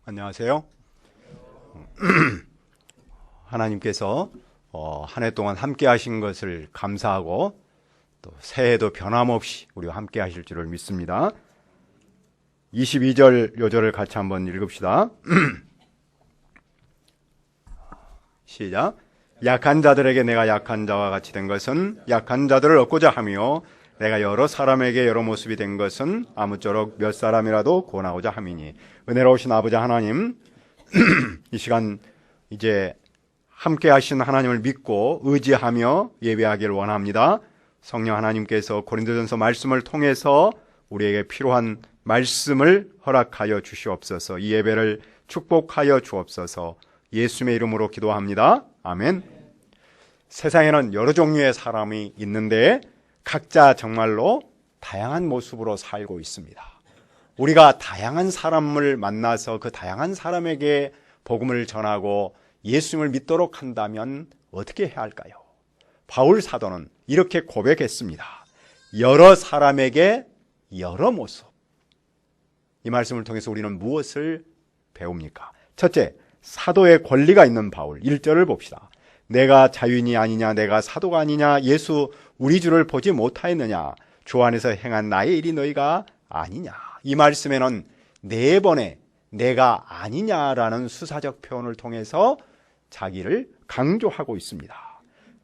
안녕하세요. 하나님께서 한 해 동안 함께 하신 것을 감사하고 또 새해도 변함없이 우리와 함께 하실 줄을 믿습니다. 22절 요절을 같이 한번 읽읍시다. 시작. 약한 자들에게 내가 약한 자와 같이 된 것은 약한 자들을 얻고자 하며 내가 여러 사람에게 여러 모습이 된 것은 아무쪼록 몇 사람이라도 구원하고자 함이니. 은혜로우신 아버지 하나님, 이 시간 이제 함께 하신 하나님을 믿고 의지하며 예배하기를 원합니다. 성령 하나님께서 고린도전서 말씀을 통해서 우리에게 필요한 말씀을 허락하여 주시옵소서. 이 예배를 축복하여 주옵소서. 예수님의 이름으로 기도합니다. 아멘. 세상에는 여러 종류의 사람이 있는데 각자 정말로 다양한 모습으로 살고 있습니다. 우리가 다양한 사람을 만나서 그 다양한 사람에게 복음을 전하고 예수님을 믿도록 한다면 어떻게 해야 할까요? 바울 사도는 이렇게 고백했습니다. 여러 사람에게 여러 모습. 이 말씀을 통해서 우리는 무엇을 배웁니까? 첫째, 사도의 권리가 있는 바울. 1절을 봅시다. 내가 자유인이 아니냐, 내가 사도가 아니냐, 예수 우리 주를 보지 못하였느냐, 주 안에서 행한 나의 일이 너희가 아니냐. 이 말씀에는 4번의 내가 아니냐라는 수사적 표현을 통해서 자기를 강조하고 있습니다.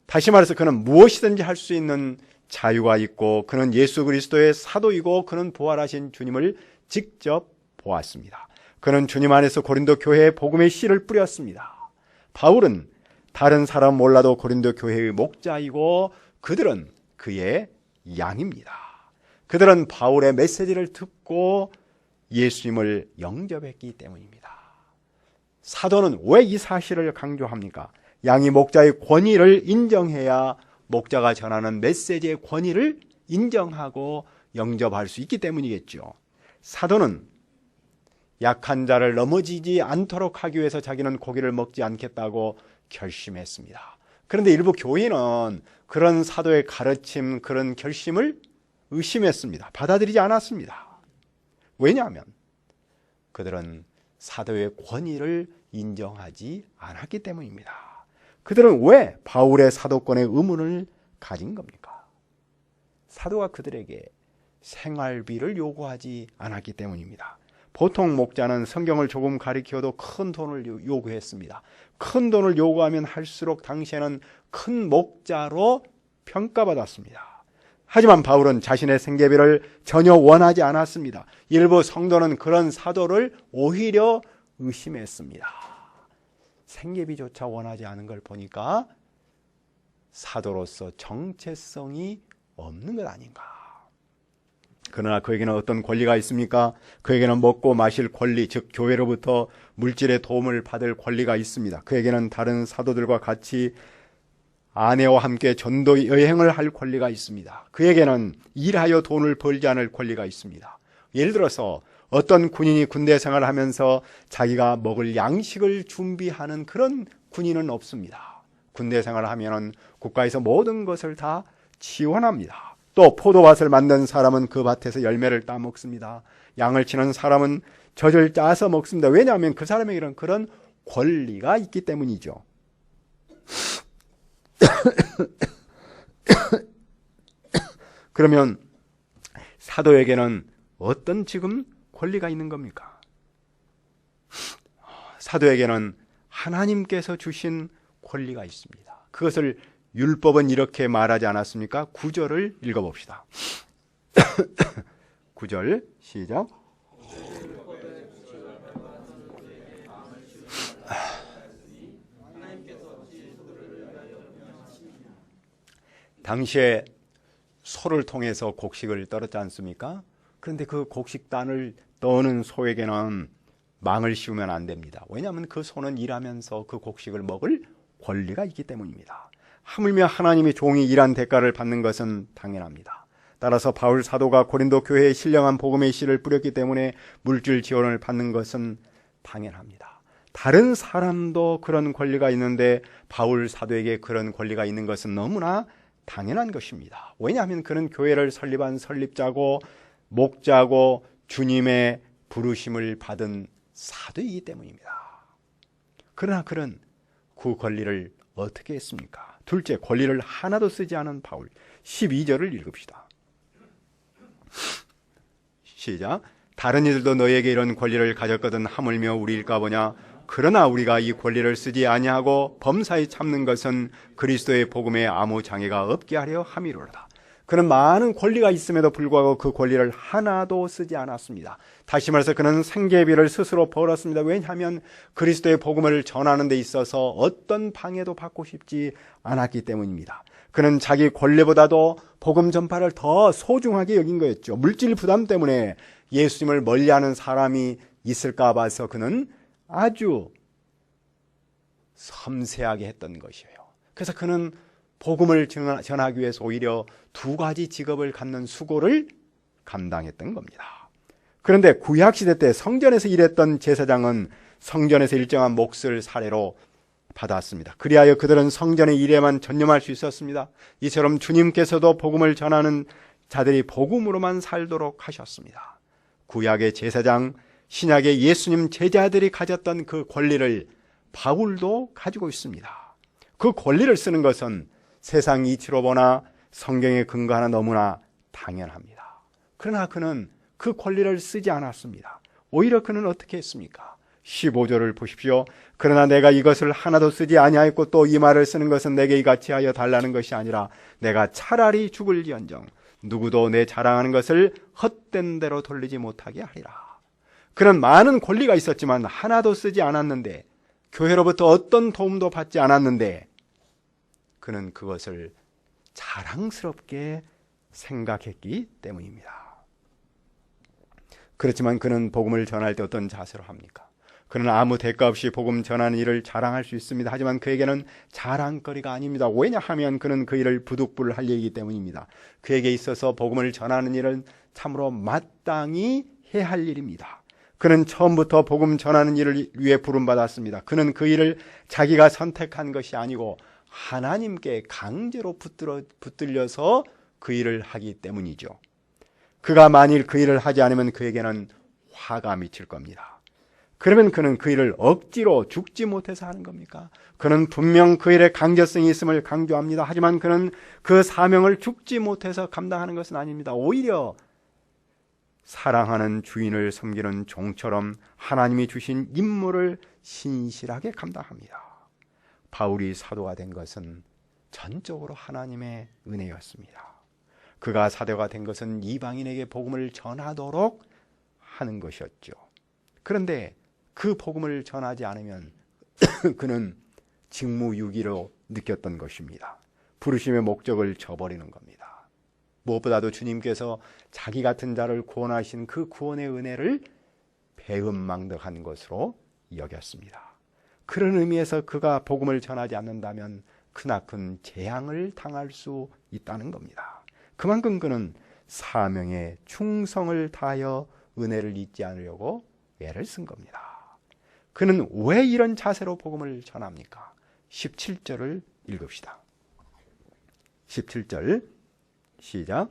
다시 말해서 그는 무엇이든지 할 수 있는 자유가 있고 그는 예수 그리스도의 사도이고 그는 부활하신 주님을 직접 보았습니다. 그는 주님 안에서 고린도 교회에 복음의 씨를 뿌렸습니다. 바울은 다른 사람 몰라도 고린도 교회의 목자이고 그들은 그의 양입니다. 그들은 바울의 메시지를 듣고 예수님을 영접했기 때문입니다. 사도는 왜 이 사실을 강조합니까? 양이 목자의 권위를 인정해야 목자가 전하는 메시지의 권위를 인정하고 영접할 수 있기 때문이겠죠. 사도는 약한 자를 넘어지지 않도록 하기 위해서 자기는 고기를 먹지 않겠다고 결심했습니다. 그런데 일부 교인은 그런 사도의 가르침, 그런 결심을 의심했습니다. 받아들이지 않았습니다. 왜냐하면 그들은 사도의 권위를 인정하지 않았기 때문입니다. 그들은 왜 바울의 사도권의 의문을 가진 겁니까? 사도가 그들에게 생활비를 요구하지 않았기 때문입니다. 보통 목자는 성경을 조금 가리켜도 큰 돈을 요구했습니다. 큰 돈을 요구하면 할수록 당시에는 큰 목자로 평가받았습니다. 하지만 바울은 자신의 생계비를 전혀 원하지 않았습니다. 일부 성도는 그런 사도를 오히려 의심했습니다. 생계비조차 원하지 않은 걸 보니까 사도로서 정체성이 없는 것 아닌가. 그러나 그에게는 어떤 권리가 있습니까? 그에게는 먹고 마실 권리, 즉 교회로부터 물질의 도움을 받을 권리가 있습니다. 그에게는 다른 사도들과 같이 아내와 함께 전도 여행을 할 권리가 있습니다. 그에게는 일하여 돈을 벌지 않을 권리가 있습니다. 예를 들어서 어떤 군인이 군대 생활을 하면서 자기가 먹을 양식을 준비하는 그런 군인은 없습니다. 군대 생활을 하면 국가에서 모든 것을 다 지원합니다. 또 포도밭을 만든 사람은 그 밭에서 열매를 따먹습니다. 양을 치는 사람은 젖을 짜서 먹습니다. 왜냐하면 그 사람에게는 그런 권리가 있기 때문이죠. 그러면 사도에게는 어떤 지금 권리가 있는 겁니까? 사도에게는 하나님께서 주신 권리가 있습니다. 그것을 율법은 이렇게 말하지 않았습니까? 9절을 읽어봅시다. 9절 시작. 당시에 소를 통해서 곡식을 떨었지 않습니까? 그런데 그 곡식단을 떠는 소에게는 망을 씌우면 안 됩니다. 왜냐하면 그 소는 일하면서 그 곡식을 먹을 권리가 있기 때문입니다. 하물며 하나님이 종이 일한 대가를 받는 것은 당연합니다. 따라서 바울 사도가 고린도 교회에 신령한 복음의 씨를 뿌렸기 때문에 물질 지원을 받는 것은 당연합니다. 다른 사람도 그런 권리가 있는데 바울 사도에게 그런 권리가 있는 것은 너무나 당연한 것입니다. 왜냐하면 그는 교회를 설립한 설립자고 목자고 주님의 부르심을 받은 사도이기 때문입니다. 그러나 그는 그 권리를 어떻게 했습니까? 둘째, 권리를 하나도 쓰지 않은 바울. 12절을 읽읍시다. 시작. 다른 이들도 너에게 이런 권리를 가졌거든 하물며 우리일까 보냐. 그러나 우리가 이 권리를 쓰지 아니하고 범사에 참는 것은 그리스도의 복음에 아무 장애가 없게 하려 함이로다. 그는 많은 권리가 있음에도 불구하고 그 권리를 하나도 쓰지 않았습니다. 다시 말해서 그는 생계비를 스스로 벌었습니다. 왜냐하면 그리스도의 복음을 전하는 데 있어서 어떤 방해도 받고 싶지 않았기 때문입니다. 그는 자기 권리보다도 복음 전파를 더 소중하게 여긴 거였죠. 물질 부담 때문에 예수님을 멀리하는 사람이 있을까 봐서 그는 아주 섬세하게 했던 것이에요. 그래서 그는 복음을 전하기 위해서 오히려 두 가지 직업을 갖는 수고를 감당했던 겁니다. 그런데 구약시대 때 성전에서 일했던 제사장은 성전에서 일정한 몫을 사례로 받았습니다. 그리하여 그들은 성전의 일에만 전념할 수 있었습니다. 이처럼 주님께서도 복음을 전하는 자들이 복음으로만 살도록 하셨습니다. 구약의 제사장, 신약의 예수님 제자들이 가졌던 그 권리를 바울도 가지고 있습니다. 그 권리를 쓰는 것은 세상 이치로 보나 성경에 근거하나 너무나 당연합니다. 그러나 그는 그 권리를 쓰지 않았습니다. 오히려 그는 어떻게 했습니까? 15절을 보십시오. 그러나 내가 이것을 하나도 쓰지 아니하였고 또 이 말을 쓰는 것은 내게 이같이 하여 달라는 것이 아니라 내가 차라리 죽을지언정 누구도 내 자랑하는 것을 헛된 대로 돌리지 못하게 하리라. 그는 많은 권리가 있었지만 하나도 쓰지 않았는데, 교회로부터 어떤 도움도 받지 않았는데 그는 그것을 자랑스럽게 생각했기 때문입니다. 그렇지만 그는 복음을 전할 때 어떤 자세로 합니까? 그는 아무 대가 없이 복음 전하는 일을 자랑할 수 있습니다. 하지만 그에게는 자랑거리가 아닙니다. 왜냐하면 그는 그 일을 부득불할 일이기 때문입니다. 그에게 있어서 복음을 전하는 일은 참으로 마땅히 해야 할 일입니다. 그는 처음부터 복음 전하는 일을 위해 부름받았습니다. 그는 그 일을 자기가 선택한 것이 아니고 하나님께 강제로 붙들려서 그 일을 하기 때문이죠. 그가 만일 그 일을 하지 않으면 그에게는 화가 미칠 겁니다. 그러면 그는 그 일을 억지로 죽지 못해서 하는 겁니까? 그는 분명 그 일에 강제성이 있음을 강조합니다. 하지만 그는 그 사명을 죽지 못해서 감당하는 것은 아닙니다. 오히려 사랑하는 주인을 섬기는 종처럼 하나님이 주신 임무를 신실하게 감당합니다. 바울이 사도가 된 것은 전적으로 하나님의 은혜였습니다. 그가 사도가 된 것은 이방인에게 복음을 전하도록 하는 것이었죠. 그런데 그 복음을 전하지 않으면 그는 직무유기로 느꼈던 것입니다. 부르심의 목적을 저버리는 겁니다. 무엇보다도 주님께서 자기 같은 자를 구원하신 그 구원의 은혜를 배은망덕한 것으로 여겼습니다. 그런 의미에서 그가 복음을 전하지 않는다면 크나큰 재앙을 당할 수 있다는 겁니다. 그만큼 그는 사명에 충성을 다하여 은혜를 잊지 않으려고 애를 쓴 겁니다. 그는 왜 이런 자세로 복음을 전합니까? 17절을 읽읍시다. 17절 시작.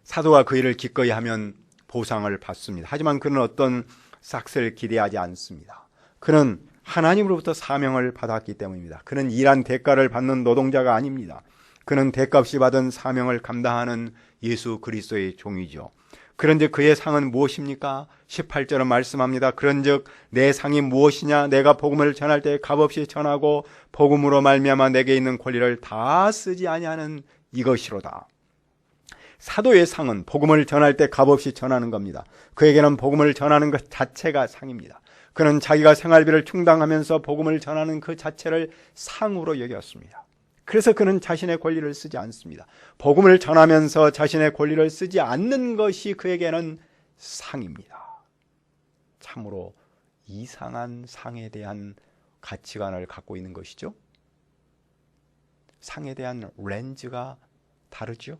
사도가 그 일을 기꺼이 하면 보상을 받습니다. 하지만 그는 어떤 삭스를 기대하지 않습니다. 그는 하나님으로부터 사명을 받았기 때문입니다. 그는 일한 대가를 받는 노동자가 아닙니다. 그는 대값이 받은 사명을 감당하는 예수 그리스도의 종이죠. 그런즉 그의 상은 무엇입니까? 18절은 말씀합니다. 그런즉 내 상이 무엇이냐? 내가 복음을 전할 때 값없이 전하고 복음으로 말미암아 내게 있는 권리를 다 쓰지 아니하는 이것이로다. 사도의 상은 복음을 전할 때 값없이 전하는 겁니다. 그에게는 복음을 전하는 것 자체가 상입니다. 그는 자기가 생활비를 충당하면서 복음을 전하는 그 자체를 상으로 여겼습니다. 그래서 그는 자신의 권리를 쓰지 않습니다. 복음을 전하면서 자신의 권리를 쓰지 않는 것이 그에게는 상입니다. 참으로 이상한 상에 대한 가치관을 갖고 있는 것이죠. 상에 대한 렌즈가 다르죠.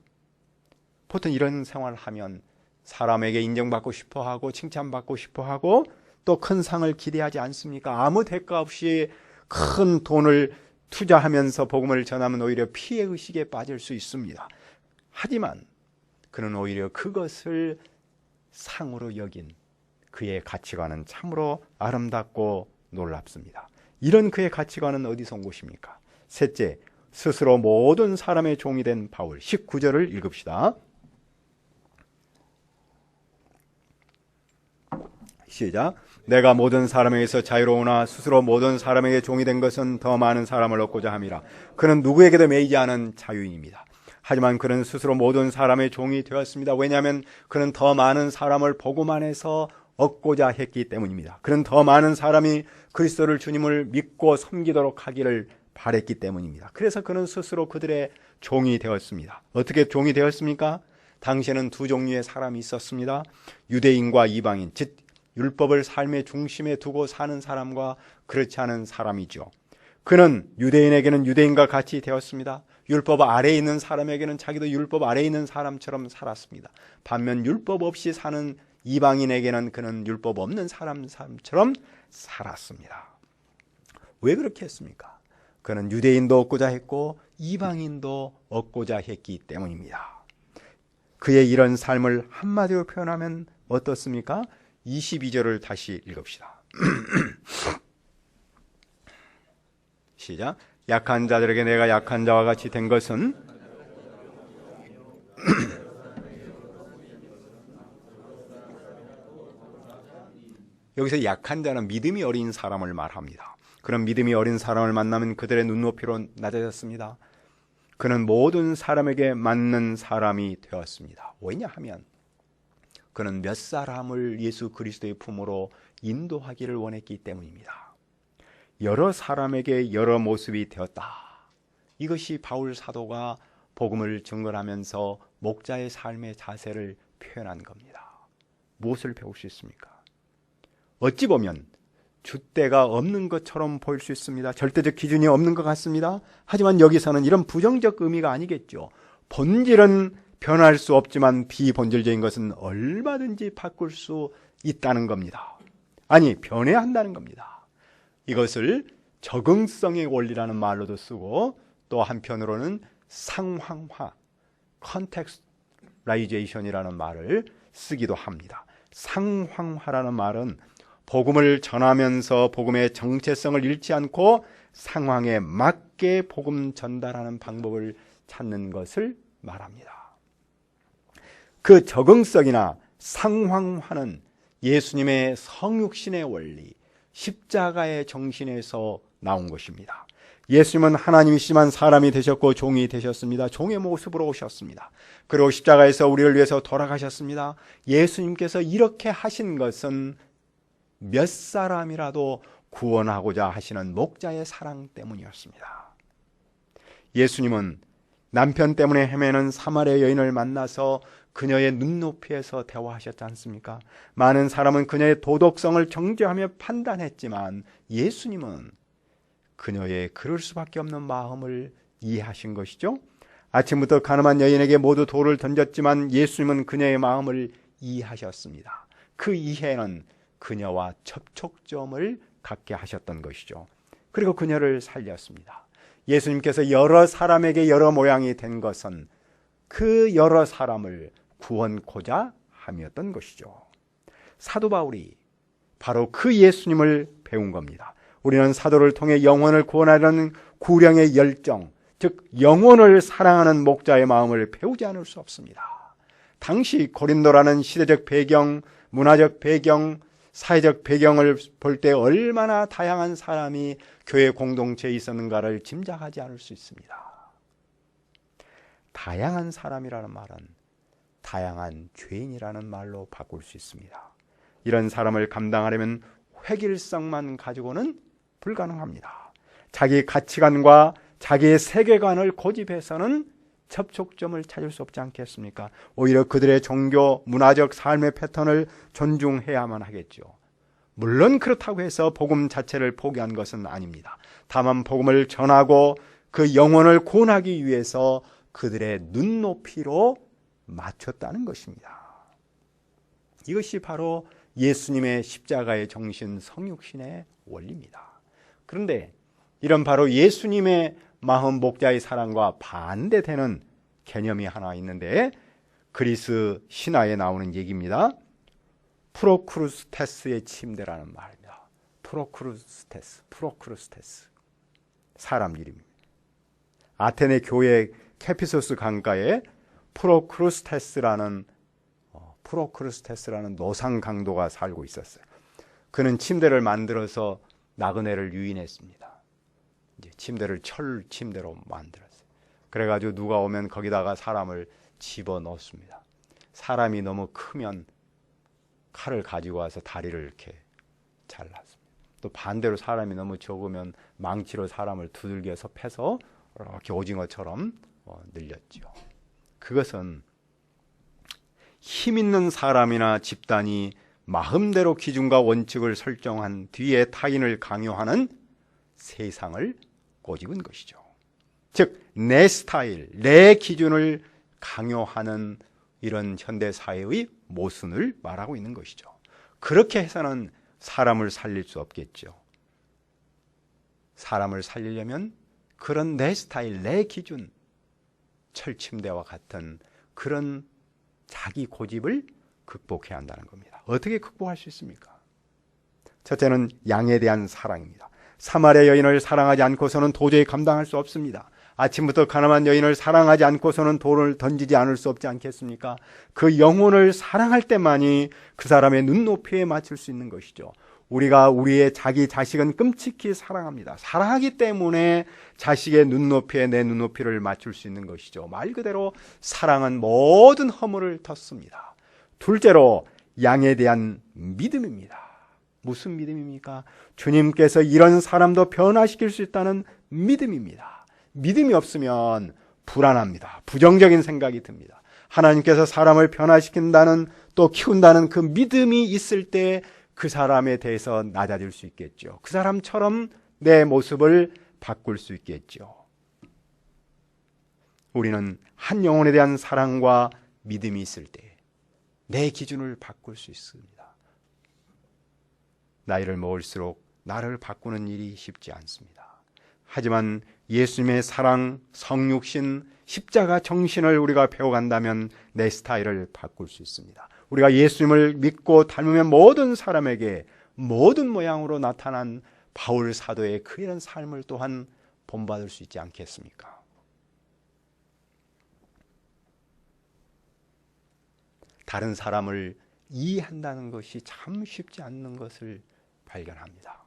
보통 이런 생활을 하면 사람에게 인정받고 싶어하고 칭찬받고 싶어하고 또 큰 상을 기대하지 않습니까? 아무 대가 없이 큰 돈을 투자하면서 복음을 전하면 오히려 피해의식에 빠질 수 있습니다. 하지만 그는 오히려 그것을 상으로 여긴 그의 가치관은 참으로 아름답고 놀랍습니다. 이런 그의 가치관은 어디서 온 것입니까? 셋째, 스스로 모든 사람의 종이 된 바울. 19절을 읽읍시다. 시작. 내가 모든 사람에게서 자유로우나 스스로 모든 사람에게 종이 된 것은 더 많은 사람을 얻고자 함이라. 그는 누구에게도 매이지 않은 자유인입니다. 하지만 그는 스스로 모든 사람의 종이 되었습니다. 왜냐하면 그는 더 많은 사람을 복음 안에서 얻고자 했기 때문입니다. 그는 더 많은 사람이 그리스도를 주님을 믿고 섬기도록 하기를 바랬기 때문입니다. 그래서 그는 스스로 그들의 종이 되었습니다. 어떻게 종이 되었습니까? 당시에는 두 종류의 사람이 있었습니다. 유대인과 이방인, 즉 율법을 삶의 중심에 두고 사는 사람과 그렇지 않은 사람이죠. 그는 유대인에게는 유대인과 같이 되었습니다. 율법 아래에 있는 사람에게는 자기도 율법 아래에 있는 사람처럼 살았습니다. 반면 율법 없이 사는 이방인에게는 그는 율법 없는 사람처럼 살았습니다. 왜 그렇게 했습니까? 그는 유대인도 얻고자 했고 이방인도 얻고자 했기 때문입니다. 그의 이런 삶을 한마디로 표현하면 어떻습니까? 22절을 다시 읽읍시다. 시작. 약한 자들에게 내가 약한 자와 같이 된 것은 여기서 약한 자는 믿음이 어린 사람을 말합니다. 그런 믿음이 어린 사람을 만나면 그들의 눈높이로 낮아졌습니다. 그는 모든 사람에게 맞는 사람이 되었습니다. 왜냐하면 그는 몇 사람을 예수 그리스도의 품으로 인도하기를 원했기 때문입니다. 여러 사람에게 여러 모습이 되었다. 이것이 바울 사도가 복음을 증거하면서 목자의 삶의 자세를 표현한 겁니다. 무엇을 배울 수 있습니까? 어찌 보면 줏대가 없는 것처럼 보일 수 있습니다. 절대적 기준이 없는 것 같습니다. 하지만 여기서는 이런 부정적 의미가 아니겠죠. 본질은 변할 수 없지만 비본질적인 것은 얼마든지 바꿀 수 있다는 겁니다. 아니, 변해야 한다는 겁니다. 이것을 적응성의 원리라는 말로도 쓰고 또 한편으로는 상황화, 컨텍스트라이제이션이라는 말을 쓰기도 합니다. 상황화라는 말은 복음을 전하면서 복음의 정체성을 잃지 않고 상황에 맞게 복음 전달하는 방법을 찾는 것을 말합니다. 그 적응성이나 상황화는 예수님의 성육신의 원리, 십자가의 정신에서 나온 것입니다. 예수님은 하나님이시지만 사람이 되셨고 종이 되셨습니다. 종의 모습으로 오셨습니다. 그리고 십자가에서 우리를 위해서 돌아가셨습니다. 예수님께서 이렇게 하신 것은 몇 사람이라도 구원하고자 하시는 목자의 사랑 때문이었습니다. 예수님은 남편 때문에 헤매는 사마리아 여인을 만나서 그녀의 눈높이에서 대화하셨지 않습니까? 많은 사람은 그녀의 도덕성을 정죄하며 판단했지만 예수님은 그녀의 그럴 수밖에 없는 마음을 이해하신 것이죠. 아침부터 가늠한 여인에게 모두 돌을 던졌지만 예수님은 그녀의 마음을 이해하셨습니다. 그 이해는 그녀와 접촉점을 갖게 하셨던 것이죠. 그리고 그녀를 살렸습니다. 예수님께서 여러 사람에게 여러 모양이 된 것은 그 여러 사람을 구원코자 함이었던 것이죠. 사도 바울이 바로 그 예수님을 배운 겁니다. 우리는 사도를 통해 영혼을 구원하려는 구령의 열정, 즉 영혼을 사랑하는 목자의 마음을 배우지 않을 수 없습니다. 당시 고린도라는 시대적 배경, 문화적 배경, 사회적 배경을 볼 때 얼마나 다양한 사람이 교회 공동체에 있었는가를 짐작하지 않을 수 있습니다. 다양한 사람이라는 말은 다양한 죄인이라는 말로 바꿀 수 있습니다. 이런 사람을 감당하려면 획일성만 가지고는 불가능합니다. 자기 가치관과 자기의 세계관을 고집해서는 접촉점을 찾을 수 없지 않겠습니까? 오히려 그들의 종교, 문화적 삶의 패턴을 존중해야만 하겠죠. 물론 그렇다고 해서 복음 자체를 포기한 것은 아닙니다. 다만 복음을 전하고 그 영혼을 구원하기 위해서 그들의 눈높이로 맞췄다는 것입니다. 이것이 바로 예수님의 십자가의 정신, 성육신의 원리입니다. 그런데 이런 바로 예수님의 마음 목자의 사랑과 반대되는 개념이 하나 있는데 그리스 신화에 나오는 얘기입니다. 프로크루스테스의 침대라는 말입니다. 프로크루스테스. 사람 이름입니다. 아테네 교회 캐피소스 강가에 프로크루스테스라는 노상 강도가 살고 있었어요. 그는 침대를 만들어서 나그네를 유인했습니다. 이제 침대를 철 침대로 만들었어요. 그래가지고 누가 오면 거기다가 사람을 집어 넣습니다. 사람이 너무 크면 칼을 가지고 와서 다리를 이렇게 잘랐습니다. 또 반대로 사람이 너무 적으면 망치로 사람을 두들겨서 패서 이렇게 오징어처럼 늘렸죠. 그것은 힘 있는 사람이나 집단이 마음대로 기준과 원칙을 설정한 뒤에 타인을 강요하는 세상을 꼬집은 것이죠. 즉, 내 스타일, 내 기준을 강요하는 이런 현대사회의 모순을 말하고 있는 것이죠. 그렇게 해서는 사람을 살릴 수 없겠죠. 사람을 살리려면 그런 내 스타일, 내 기준, 철침대와 같은 그런 자기 고집을 극복해야 한다는 겁니다. 어떻게 극복할 수 있습니까? 첫째는 양에 대한 사랑입니다. 사마리아 여인을 사랑하지 않고서는 도저히 감당할 수 없습니다. 아침부터 가늠한 여인을 사랑하지 않고서는 돌을 던지지 않을 수 없지 않겠습니까? 그 영혼을 사랑할 때만이 그 사람의 눈높이에 맞출 수 있는 것이죠. 우리가 우리의 자기 자식은 끔찍히 사랑합니다. 사랑하기 때문에 자식의 눈높이에 내 눈높이를 맞출 수 있는 것이죠. 말 그대로 사랑은 모든 허물을 덮습니다. 둘째로 양에 대한 믿음입니다. 무슨 믿음입니까? 주님께서 이런 사람도 변화시킬 수 있다는 믿음입니다. 믿음이 없으면 불안합니다. 부정적인 생각이 듭니다. 하나님께서 사람을 변화시킨다는 또 키운다는 그 믿음이 있을 때 그 사람에 대해서 낮아질 수 있겠죠. 그 사람처럼 내 모습을 바꿀 수 있겠죠. 우리는 한 영혼에 대한 사랑과 믿음이 있을 때 내 기준을 바꿀 수 있습니다. 나이를 먹을수록 나를 바꾸는 일이 쉽지 않습니다. 하지만 예수님의 사랑, 성육신, 십자가 정신을 우리가 배워간다면 내 스타일을 바꿀 수 있습니다. 우리가 예수님을 믿고 닮으면 모든 사람에게 모든 모양으로 나타난 바울 사도의 그런 삶을 또한 본받을 수 있지 않겠습니까? 다른 사람을 이해한다는 것이 참 쉽지 않는 것을 발견합니다.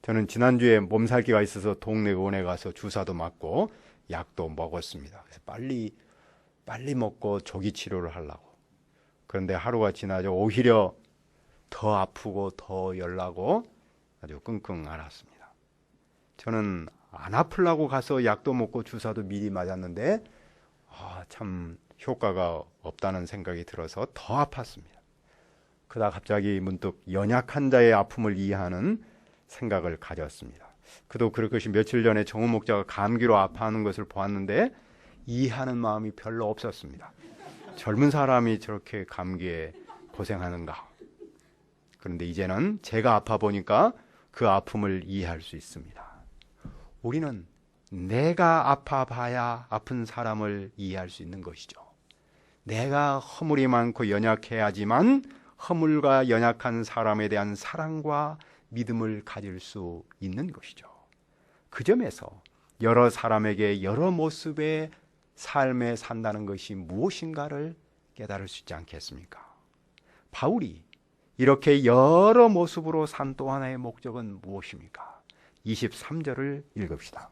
저는 지난주에 몸살기가 있어서 동네 의원에 가서 주사도 맞고 약도 먹었습니다. 그래서 빨리 먹고 조기 치료를 하려고. 그런데 하루가 지나자 오히려 더 아프고 더 열나고 아주 끙끙 앓았습니다. 저는 안 아프려고 가서 약도 먹고 주사도 미리 맞았는데 참 효과가 없다는 생각이 들어서 더 아팠습니다. 그러다 갑자기 문득 연약한 자의 아픔을 이해하는 생각을 가졌습니다. 그도 그럴 것이 며칠 전에 정우 목자가 감기로 아파하는 것을 보았는데 이해하는 마음이 별로 없었습니다. 젊은 사람이 저렇게 감기에 고생하는가. 그런데 이제는 제가 아파 보니까 그 아픔을 이해할 수 있습니다. 우리는 내가 아파 봐야 아픈 사람을 이해할 수 있는 것이죠. 내가 허물이 많고 연약해야지만 허물과 연약한 사람에 대한 사랑과 믿음을 가질 수 있는 것이죠. 그 점에서 여러 사람에게 여러 모습의 삶에 산다는 것이 무엇인가를 깨달을 수 있지 않겠습니까? 바울이 이렇게 여러 모습으로 산 또 하나의 목적은 무엇입니까? 23절을 읽읍시다.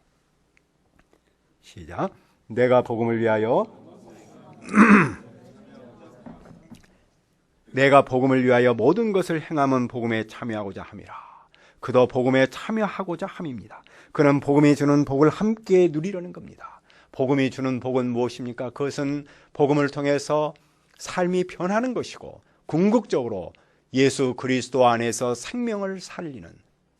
시작. 내가 복음을 위하여 내가 복음을 위하여 모든 것을 행함은 복음에 참여하고자 함이라. 그도 복음에 참여하고자 함입니다. 그는 복음이 주는 복을 함께 누리려는 겁니다. 복음이 주는 복은 무엇입니까? 그것은 복음을 통해서 삶이 변하는 것이고 궁극적으로 예수 그리스도 안에서 생명을 살리는,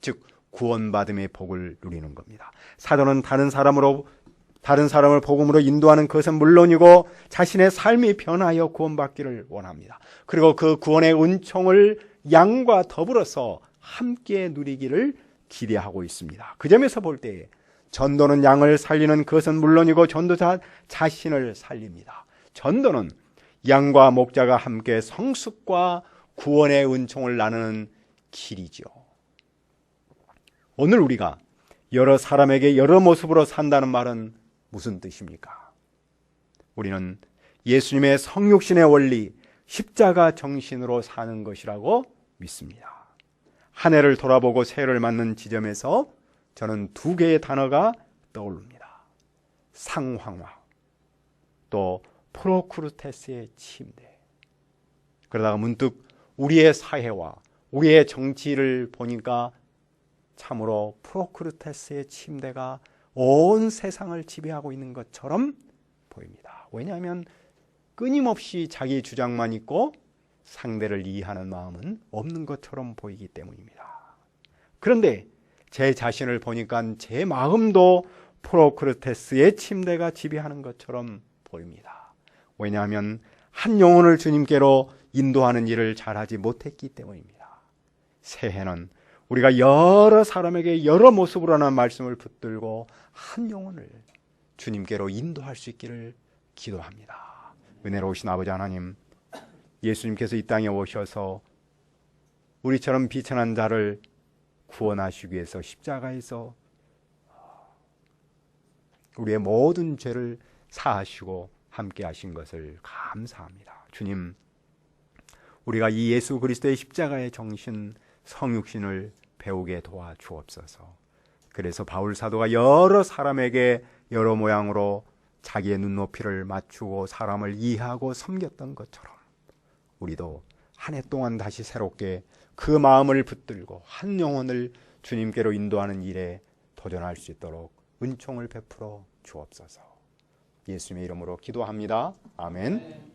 즉 구원받음의 복을 누리는 겁니다. 사도는 다른 사람을 복음으로 인도하는 것은 물론이고 자신의 삶이 변하여 구원받기를 원합니다. 그리고 그 구원의 은총을 양과 더불어서 함께 누리기를 기대하고 있습니다. 그 점에서 볼 때 전도는 양을 살리는 그것은 물론이고 전도자 자신을 살립니다. 전도는 양과 목자가 함께 성숙과 구원의 은총을 나누는 길이죠. 오늘 우리가 여러 사람에게 여러 모습으로 산다는 말은 무슨 뜻입니까? 우리는 예수님의 성육신의 원리, 십자가 정신으로 사는 것이라고 믿습니다. 한 해를 돌아보고 새해를 맞는 지점에서 저는 두 개의 단어가 떠오릅니다. 상황화, 또 프로크루테스의 침대. 그러다가 문득 우리의 사회와 우리의 정치를 보니까 참으로 프로크루테스의 침대가 온 세상을 지배하고 있는 것처럼 보입니다. 왜냐하면 끊임없이 자기 주장만 있고 상대를 이해하는 마음은 없는 것처럼 보이기 때문입니다. 그런데 제 자신을 보니까 제 마음도 프로크루테스의 침대가 지배하는 것처럼 보입니다. 왜냐하면 한 영혼을 주님께로 인도하는 일을 잘하지 못했기 때문입니다. 새해는 우리가 여러 사람에게 여러 모습으로 하는 말씀을 붙들고 한 영혼을 주님께로 인도할 수 있기를 기도합니다. 은혜로우신 아버지 하나님, 예수님께서 이 땅에 오셔서 우리처럼 비천한 자를 구원하시기 위해서 십자가에서 우리의 모든 죄를 사하시고 함께 하신 것을 감사합니다. 주님, 우리가 이 예수 그리스도의 십자가의 정신, 성육신을 배우게 도와주옵소서. 그래서 바울 사도가 여러 사람에게 여러 모양으로 자기의 눈높이를 맞추고 사람을 이해하고 섬겼던 것처럼 우리도 한 해 동안 다시 새롭게 그 마음을 붙들고 한 영혼을 주님께로 인도하는 일에 도전할 수 있도록 은총을 베풀어 주옵소서. 예수님의 이름으로 기도합니다. 아멘.